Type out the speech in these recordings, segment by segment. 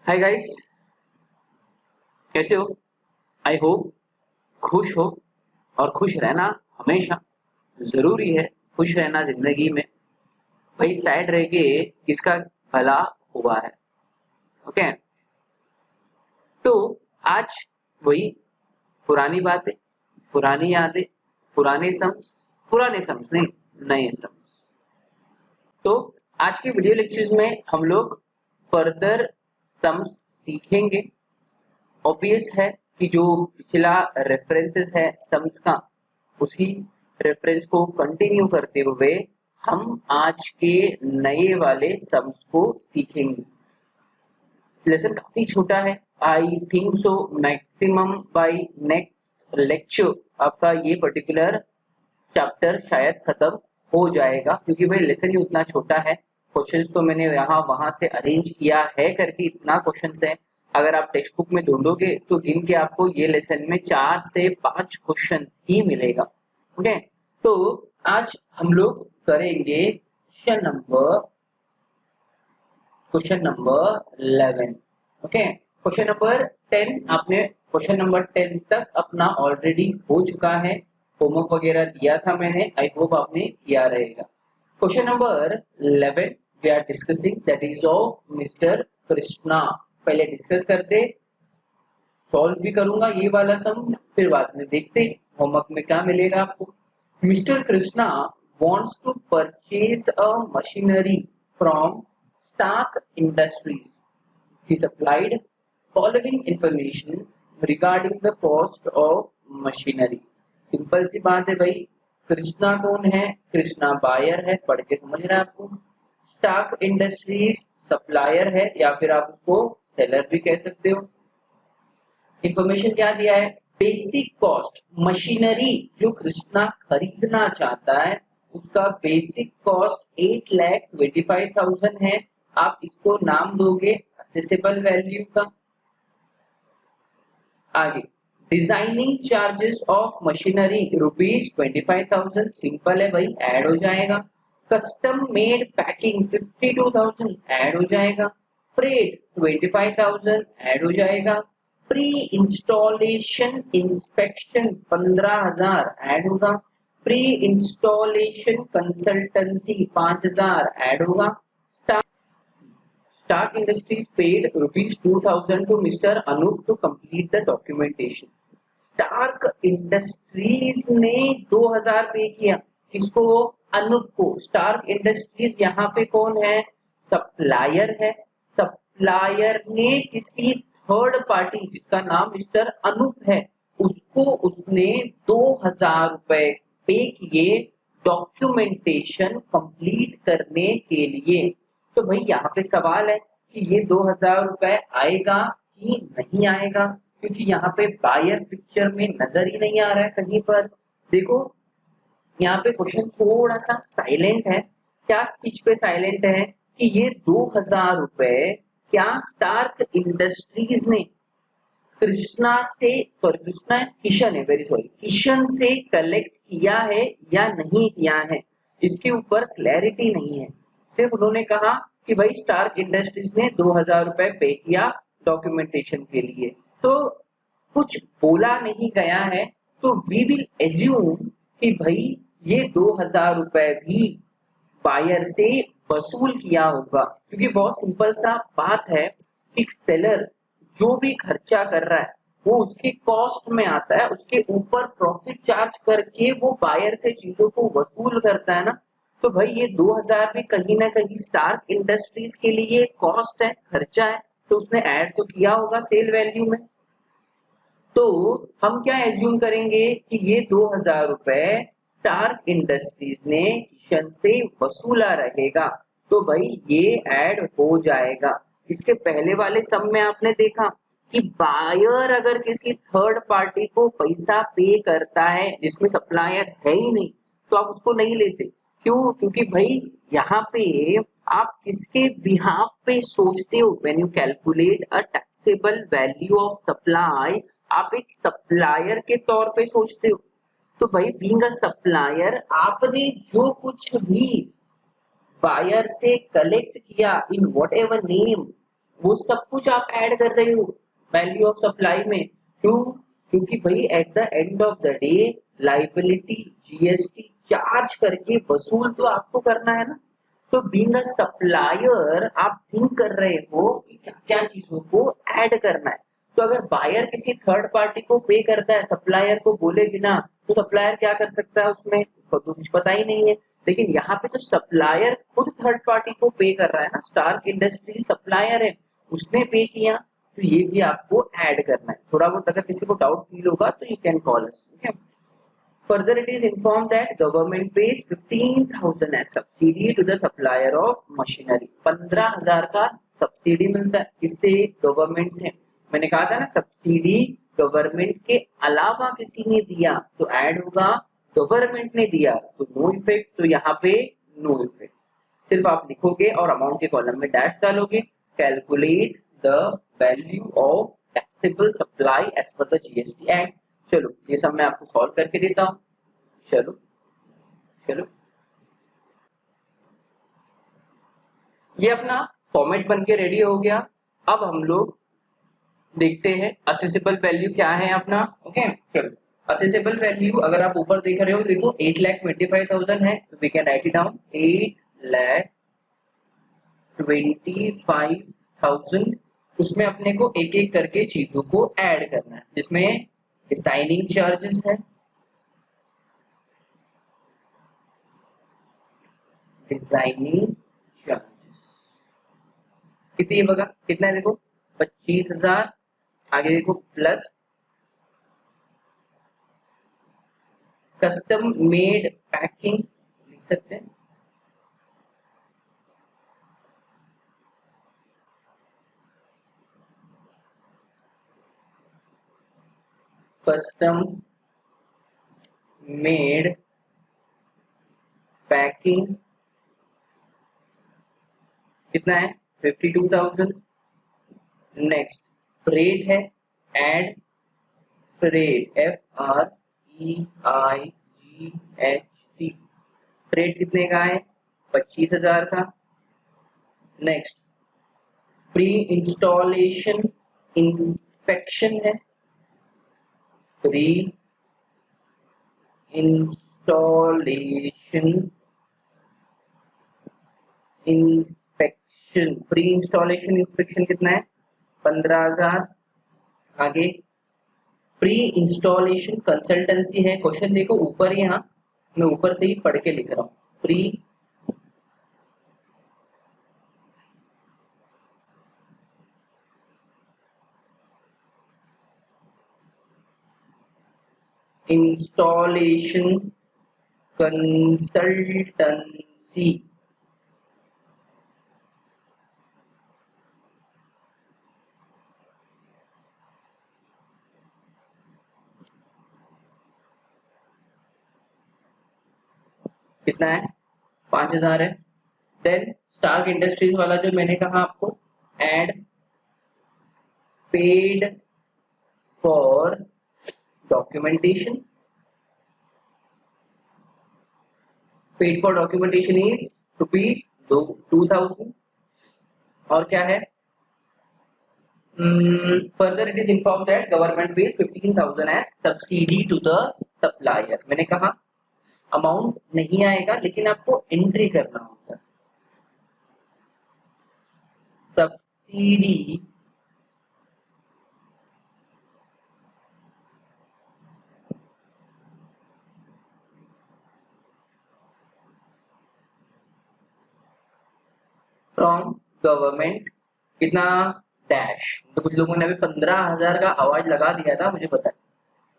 Hi guys, कैसे हो? I hope खुश हो। और खुश रहना हमेशा जरूरी है। खुश रहना जिंदगी में। भाई सैड रह के किसका भला हुआ है? ओके। तो आज वही पुरानी बातें, पुरानी यादें, पुराने सम्स नहीं, नए सम्स। तो आज के वीडियो लेक्चर्स में हम लोग फर्दर सम्स सीखेंगे। ऑब्वियस है कि जो पिछला रेफरेंसेस है सम्स का, उसी रेफरेंस को कंटिन्यू करते हुए हम आज के नए वाले सम्स को सीखेंगे। लेसन काफी छोटा है। I think so maximum bye next lecture आपका ये पर्टिकुलर चैप्टर शायद खत्म हो जाएगा, क्योंकि भाई लेसन ही उतना छोटा है। क्वेश्चंस तो मैंने यहाँ वहां से अरेंज किया है करके इतना क्वेश्चंस है। अगर आप टेक्स्ट बुक में ढूंढोगे तो गिन के आपको ये लेसन में 4 से 5 क्वेश्चंस ही मिलेगा। ओके, तो आज हम लोग करेंगे question number 11। Okay, question number 10 आपने क्वेश्चन नंबर 10 तक अपना ऑलरेडी हो चुका है। होमवर्क वगैरह दिया था मैंने, आई होप आपने किया रहेगा। Question number 11 we are discussing, that is of mister Krishna. पहले डिस्कस करते, सॉल्व भी करूंगा ये वाला सम, फिर बाद में देखते होमवर्क में क्या मिलेगा आपको। Mister Krishna wants to purchase a machinery from Stark Industries. He supplied following information regarding the cost of machinery. Simple सी बात है भाई, कृष्णा कौन है? कृष्णा बायर है, पढ़ के समझ रहे हैं आपको। स्टार्क इंडस्ट्रीज सप्लायर है, या फिर आप उसको सेलर भी कह सकते हो। इंफॉर्मेशन क्या दिया है? बेसिक कॉस्ट, मशीनरी जो कृष्णा खरीदना चाहता है उसका बेसिक कॉस्ट 8,25,000 है। आप इसको नाम दोगे असेसेबल वैल्यू का। आगे, designing charges of machinery ₹25,000, simple है भाई, ऐड हो जाएगा। कस्टम मेड पैकिंग 52,000 ऐड हो जाएगा। फ्रेट 25,000 ऐड हो जाएगा। प्री इंस्टॉलेशन इंस्पेक्शन 15,000 ऐड होगा। प्री इंस्टॉलेशन कंसल्टेंसी 5,000 ऐड होगा। Stark Industries paid ₹2,000 to Mr. Anup to complete the documentation. Stark Industries ने 2,000 पे किया, किसको? अनूप को। Stark Industries यहाँ पे कौन है? सप्लायर है। सप्लायर ने किसी थर्ड पार्टी जिसका नाम मिस्टर अनूप है उसको उसने 2,000 रुपए पे किए डॉक्यूमेंटेशन कंप्लीट करने के लिए। तो भाई यहाँ पे सवाल है कि ये 2,000 रुपए आएगा कि नहीं आएगा, क्योंकि यहाँ पे बायर पिक्चर में नजर ही नहीं आ रहा है कहीं पर। देखो यहाँ पे क्वेश्चन थोड़ा सा साइलेंट है। क्या चीज पे साइलेंट है? कि ये 2,000 रुपए क्या स्टार्क इंडस्ट्रीज ने कृष्णा से, सॉरी कृष्णा किशन है, वेरी सॉरी, किशन से कलेक्ट किया है या नहीं किया है, इसके ऊपर क्लैरिटी नहीं है। सिर्फ उन्होंने कहा कि भाई स्टार्क इंडस्ट्रीज ने 2,000 रुपए पे किया डॉक्यूमेंटेशन के लिए, तो कुछ बोला नहीं गया है। तो वी विल एज्यूम कि भाई ये 2,000 रुपए भी बायर से वसूल किया होगा, क्योंकि बहुत सिंपल सा बात है कि सेलर जो भी खर्चा कर रहा है वो उसके कॉस्ट में आता है, उसके ऊपर प्रॉफिट चार्ज करके वो बायर से चीजों को वसूल करता है ना। तो भाई ये 2,000 भी कहीं ना कहीं स्टार्क इंडस्ट्रीज के लिए कॉस्ट है, खर्चा है, तो उसने ऐड तो किया होगा सेल वैल्यू में। तो हम क्या एज्यूम करेंगे कि ये 2,000 रुपए स्टार्क इंडस्ट्रीज ने किशन से वसूला रहेगा, तो भाई ये ऐड हो जाएगा। इसके पहले वाले सम में आपने देखा कि बायर अगर किसी थर्ड पार्टी को पैसा पे करता है जिसमें सप्लायर है ही नहीं, तो आप उसको नहीं लेते। क्यों? क्योंकि भाई यहाँ पे आप किसके बिहाफ पे सोचते हो? When you calculate a taxable value of supply, आप एक सप्लायर के तौर पे सोचते हो। तो भाई बीइंग अ सप्लायर, आपने जो कुछ भी बायर से कलेक्ट किया इन व्हाटएवर नेम, वो सब कुछ आप ऐड कर रहे हो वैल्यू ऑफ सप्लाई में। क्यों? क्योंकि भाई at the end of the day liability GST charge करके वसूल तो आपको करना है ना। तो बीइंग अ सप्लायर आप थिंक कर रहे हो कि क्या क्या चीजों को ऐड करना है। तो अगर बायर किसी थर्ड पार्टी को पे करता है सप्लायर को बोले बिना, तो सप्लायर क्या कर सकता है उसमें, उसको तो कुछ पता ही नहीं है। लेकिन यहाँ पे तो सप्लायर खुद थर्ड पार्टी को पे कर रहा है ना, स्टार्क इंडस्ट्री सप्लायर है, उसने पे किया, तो ये भी आपको ऐड करना है। थोड़ा बहुत अगर किसी को डाउट फील होगा तो you can call us. Okay. Further, it is informed that government pays 15,000 as subsidy to the supplier of machinery. 15,000 का सब्सिडी मिलता है किससे? गवर्नमेंट से। मैंने कहा था ना सब्सिडी गवर्नमेंट के अलावा किसी ने दिया तो ऐड होगा, गवर्नमेंट ने दिया तो नो इफेक्ट, तो यहाँ पे नो इफेक्ट। सिर्फ आप लिखोगे और अमाउंट के कॉलम में डैश डालोगे। Calculate the value of taxable supply as per the GST act. चलो ये सब मैं आपको सॉल्व करके देता हूँ। चलो चलो ये अपना फॉर्मेट बन के रेडी हो गया। अब हम लोग देखते हैं असेसेबल वैल्यू क्या है अपना। ओके चलो असेसेबल वैल्यू अगर आप ऊपर देख रहे हो देखो 8,25,000 है, तो we can write it down 8,25,000। उसमें अपने को एक एक करके चीजों को ऐड करना है, जिसमें डिजाइनिंग चार्जेस है, डिजाइनिंग चार्जेस कितनी है बगा, कितना है देखो 25,000। आगे देखो प्लस कस्टम मेड पैकिंग लिख सकते हैं, कस्टम मेड पैकिंग कितना है 52,000। नेक्स्ट फ्रेट है, एड फ्रेट FREIGHT, फ्रेट कितने का है 25,000 का। नेक्स्ट प्री इंस्टॉलेशन इंस्पेक्शन है, pre installation inspection, pre installation inspection कितना है 15,000। आगे प्री इंस्टॉलेशन कंसल्टेंसी है, क्वेश्चन देखो ऊपर ही, यहाँ मैं ऊपर से ही पढ़ के लिख रहा हूँ। प्री इंस्टॉलेशन कंसल्टेंसी कितना है 5,000 है। देन स्टार्क इंडस्ट्रीज वाला जो मैंने कहा आपको, add paid for documentation, paid for documentation is ₹2,000। और क्या है, further it is inform that government pays 15,000 as subsidy to the supplier. मैंने कहा अमाउंट नहीं आएगा लेकिन आपको एंट्री करना होता है, सब्सिडी फ्रॉम गवर्नमेंट कितना डैश। तो कुछ लोगों ने अभी 15,000 का आवाज लगा दिया था, मुझे पता है।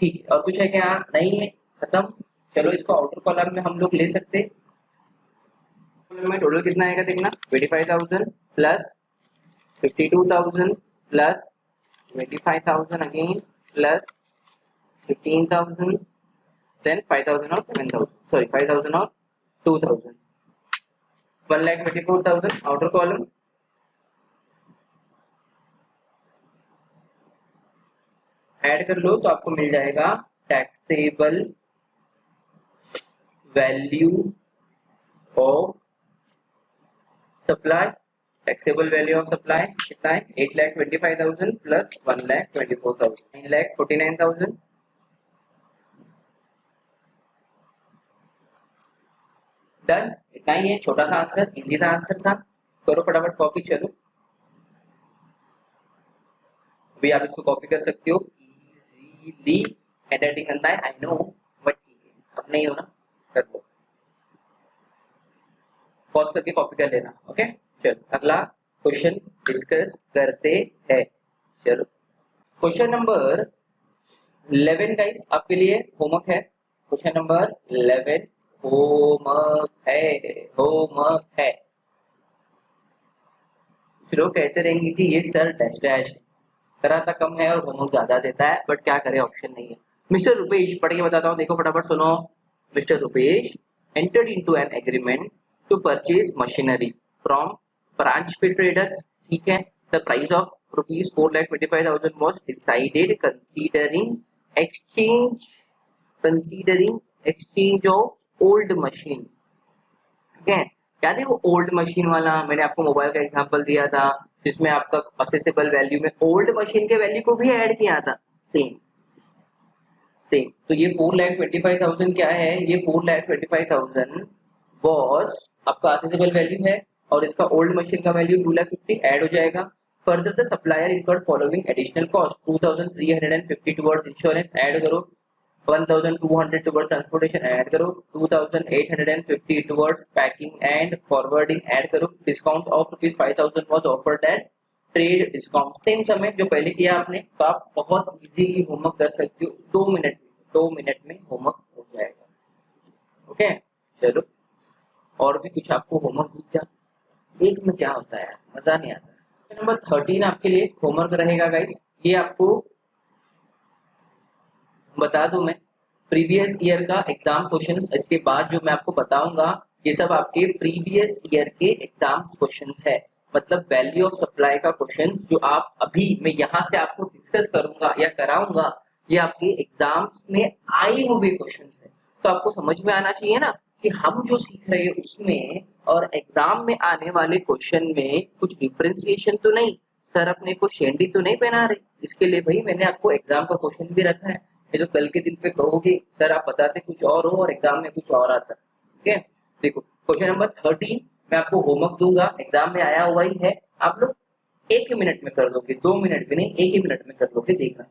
ठीक है, और कुछ है क्या? नहीं है, खत्म। चलो इसको आउटर कॉलम में हम लोग ले सकते हैं। में टोटल कितना आएगा देखना, 25,000 plus 52,000 plus 25,000 again plus 15,000 then 5,000 और 7,000, सॉरी 5,000 और 2,000, 1,24,000 आउटर कॉलम। ऐड कर लो तो आपको मिल जाएगा taxable value of supply. Taxable value of supply कितना है 8,25,000 प्लस 1,24,000 9,49,000 डन। इतना ही है, छोटा सा आंसर, इजी सा आंसर था। करो फटाफट कॉपी। चलो अभी आप इसको कॉपी कर सकते हो इजीली। हैंडराइटिंग गंदा है आई नो, बट ठीक है, अब नहीं हो ना, कर लो, पॉज करके कॉपी कर लेना। ओके चलो अगला क्वेश्चन डिस्कस करते हैं। चलो क्वेश्चन नंबर 11 गाइस आपके लिए होमवर्क है। क्वेश्चन नंबर 11 होमवर्क है, होमवर्क है। फिर वो कहते रहेंगे कि ये सर डैश डैश कराता कम है और होमवर्क ज्यादा देता है, बट क्या करे, ऑप्शन नहीं है। मिस्टर रुपेश पढ़ के बताता हूँ, देखो फटाफट सुनो। Mister Rupesh entered into an agreement to purchase machinery from branch pit traders, ठीक है। The price of rupees 4,25,000 was decided exchange considering exchange of old machine, ठीक है। क्या थे वो ओल्ड मशीन वाला, मैंने आपको मोबाइल का एग्जांपल दिया था जिसमें आपका असेसेबल वैल्यू में ओल्ड मशीन के वैल्यू को भी ऐड किया था। सेम सेम, तो ये 4,25,000 क्या है, ये 4,25,000 वॉस आपका असेसेबल वैल्यू है और इसका ओल्ड मशीन का वैल्यू 2,50,000 ऐड हो जाएगा। Further the supplier incurred following additional cost 2,350 towards insurance add करो, 1,200 टुवर्ड्स ट्रांसपोर्टेशन ऐड करो, 2,850 towards packing and forwarding add करो, discount of ₹5,000 was offered at trade discount. Same समय जो पहले किया आपने, तो आप बहुत इजीली होमवर्क कर सकते हो, 2 मिनट में होमवर्क हो जाएगा। ओके चलो और भी कुछ आपको होमवर्क दूं क्या, एक में क्या होता है मजा नहीं आता। नंबर 13 आपके लिए होमवर्क रहेगा गाइस। ये आपको बता दूं मैं, प्रीवियस ईयर का एग्जाम क्वेश्चंस, इसके बाद जो मैं आपको बताऊंगा ये सब आपके प्रीवियस ईयर के एग्जाम क्वेश्चंस है। मतलब वैल्यू ऑफ सप्लाई का क्वेश्चंस जो आप अभी मैं यहाँ से आपको डिस्कस करूंगा या कराऊंगा, ये आपके एग्जाम में आए हुए क्वेश्चंस है। तो आपको समझ में आना चाहिए ना कि हम जो सीख रहे हैं उसमें और एग्जाम में आने वाले क्वेश्चन में कुछ डिफरेंशिएशन तो नहीं, सर अपने को शेंडी तो नहीं पहना रहे। इसके लिए भाई मैंने आपको एग्जाम का क्वेश्चन भी रखा है, ये जो कल के दिन पे कहोगे सर आप बताते कुछ और हो और एग्जाम में कुछ और आता। ठीक है देखो क्वेश्चन नंबर 13 मैं आपको होमवर्क दूंगा, एग्जाम में आया हुआ ही है, आप लोग 1 मिनट में कर लोगे, 2 मिनट में नहीं 1 ही मिनट में कर लोगे, देखना।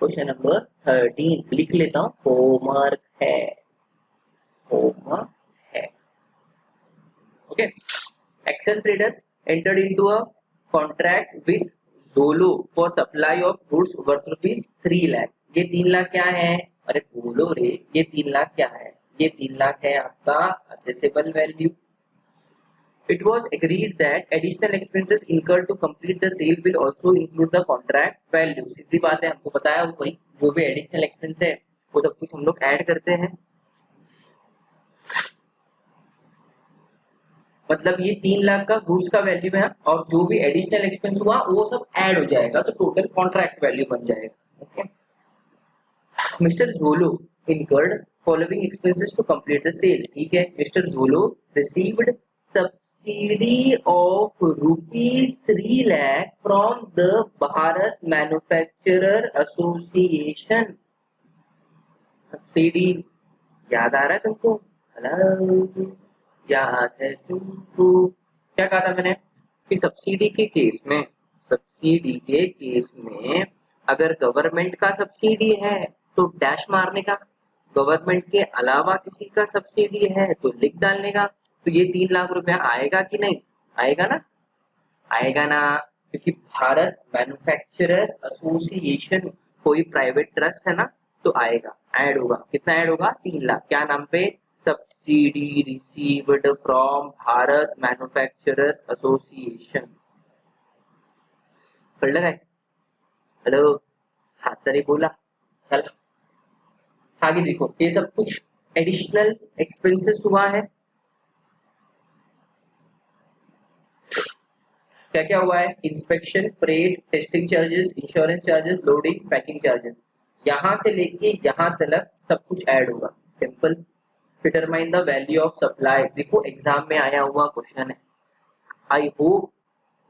क्वेश्चन नंबर 13 लिख लेता हूँ, होमवर्क है, होमवर्क है। Okay Excel Traders entered into a contract with Zolo for supply of goods worth ₹3 lakh। ये 3 लाख क्या है, अरे बोलो रे, ये 3 लाख क्या है, ये 3 लाख है आपका accessible value. It was agreed that additional expenses incurred to complete the sale will also include the contract value। सीधी बात है, हमको बताया हुआ भाई जो भी एडिशनल एक्सपेंस है वो सब कुछ हम लोग ऐड करते हैं। मतलब ये 3 लाख का गुड्स का वैल्यू है और जो भी एडिशनल एक्सपेंस हुआ वो सब ऐड हो जाएगा, तो टोटल कॉन्ट्रैक्ट वैल्यू बन जाएगा। Okay mister Jolo incurred following expenses to complete the sale, ठीक है। Mister Jolo received subsidy of ₹3 lakh from the Bharat manufacturer association. Subsidy याद आ रहा है तुमको, हेलो याद है तुमको, क्या कहा था मैंने कि सब्सिडी के केस में, सब्सिडी के केस में अगर गवर्नमेंट का सब्सिडी है तो डैश मारने का, गवर्नमेंट के अलावा किसी का सब्सिडी है तो लिख डालने का। तो ये 3 लाख रुपया आएगा कि नहीं आएगा ना, आएगा ना, क्योंकि भारत मैन्युफैक्चरर्स एसोसिएशन कोई प्राइवेट ट्रस्ट है ना, तो आएगा, ऐड होगा, कितना ऐड होगा 3 लाख, क्या नाम पे, subsidy received from Bharat manufacturers association. कर लगाए, हेलो हाथ तरी बोला, चल आगे देखो ये सब कुछ एडिशनल एक्सपेंसेस हुआ है। क्या क्या हुआ है, inspection, freight, testing charges, insurance charges, loading, packing charges, यहाँ से लेके यहाँ तक सब कुछ ऐड होगा। Simple. Determine the value of supply, देखो एग्जाम में आया हुआ क्वेश्चन है, आई होप,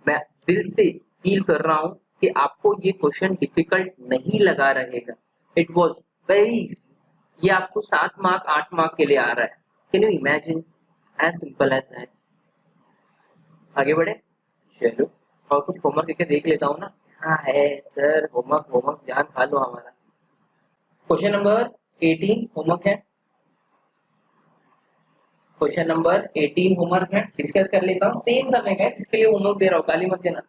मैं दिल से फील कर रहा हूँ कि आपको ये क्वेश्चन डिफिकल्ट नहीं लगा रहेगा। It was very easy. ये आपको 7 मार्क 8 मार्क के लिए आ रहा है। Can you imagine? As simple as that. आगे बढ़े, चलो और कुछ होमवर्क करके देख लेता हूँ ना। हाँ है सर, होमवर्क होमवर्क जान खा लो हमारा। क्वेश्चन नंबर 18 होमवर्क है। क्वेश्चन नंबर 18 होमवर्क है, डिस्कस कर लेता हूँ। सेम समय का है, इसके लिए होमवर्क दे रहा हूँ, गाली मत देना।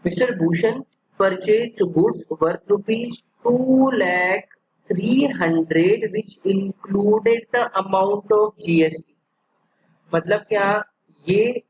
Mister Bhushan purchased goods worth rupees 2,03,000 which included the amount of GST। मतलब क्या, ये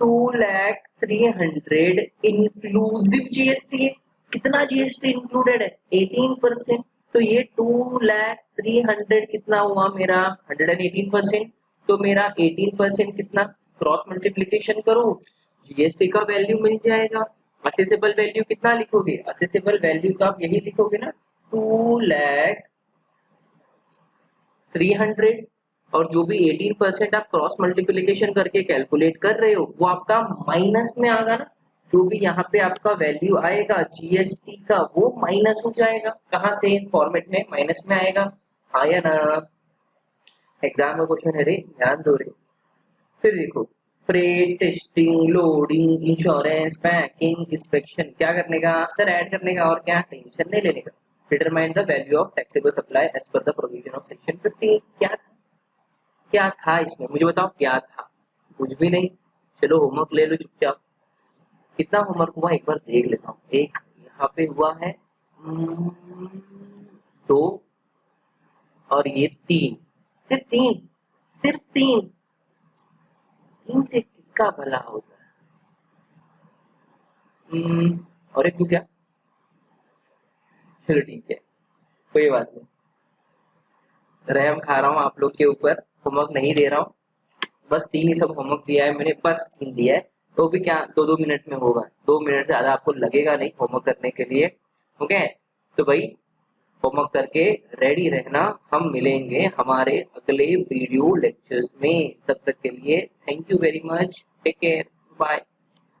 2,03,000 इंक्लूसिव जीएसटी है। कितना जीएसटी इंक्लूडेड है? 18%। तो ये 2,03,000 कितना हुआ मेरा? 118%। तो मेरा 18% कितना? क्रॉस मल्टीप्लीकेशन करो, जीएसटी का वैल्यू मिल जाएगा। असेसेबल वैल्यू कितना लिखोगे? असेसेबल वैल्यू तो आप यही लिखोगे ना, 2,03,000, और जो भी 18% आप क्रॉस मल्टीप्लिकेशन करके कैलकुलेट कर रहे हो वो आपका माइनस में आएगा ना। जो भी यहाँ पे आपका वैल्यू आएगा जीएसटी का वो माइनस हो जाएगा। कहाँ से? फॉर्मेट में माइनस में आएगा। हाँ या ना? एग्जाम का क्वेश्चन है रे, ध्यान दो रे। फिर देखो, freight, testing, loading, insurance, packing, inspection, क्या करने का? सर ऐड करने का, और क्या? टेंशन नहीं लेने का। Determine the value of taxable supply as per the provision of section 15। क्या था? क्या था इसमें? मुझे बताओ क्या था? कुछ भी नहीं। चलो होमवर्क ले लो चुपचाप। कितना होमवर्क हुआ एक बार देख लेता हूँ। एक यहाँ पे हुआ है 2, और ये 3। सिर्फ 3, सिर्फ 3। 3 से किसका भला होता है? और एक 2 क्या? चलो ठीक है, कोई बात नहीं। रहम खा रहा हूँ आप लोग के ऊपर, होमवर्क नहीं दे रहा हूँ। बस 3 ही सब होमवर्क दिया है मैंने, बस 3 दिया है। तो भी क्या 2-2 मिनट में होगा? 2 मिनट से ज्यादा आपको लगेगा नहीं होमवर्क करने के लिए। ओके, तो भाई होमवर्क करके रेडी रहना। हम मिलेंगे हमारे अगले वीडियो लेक्चर्स में। तब तक के लिए thank you very much, take care, bye.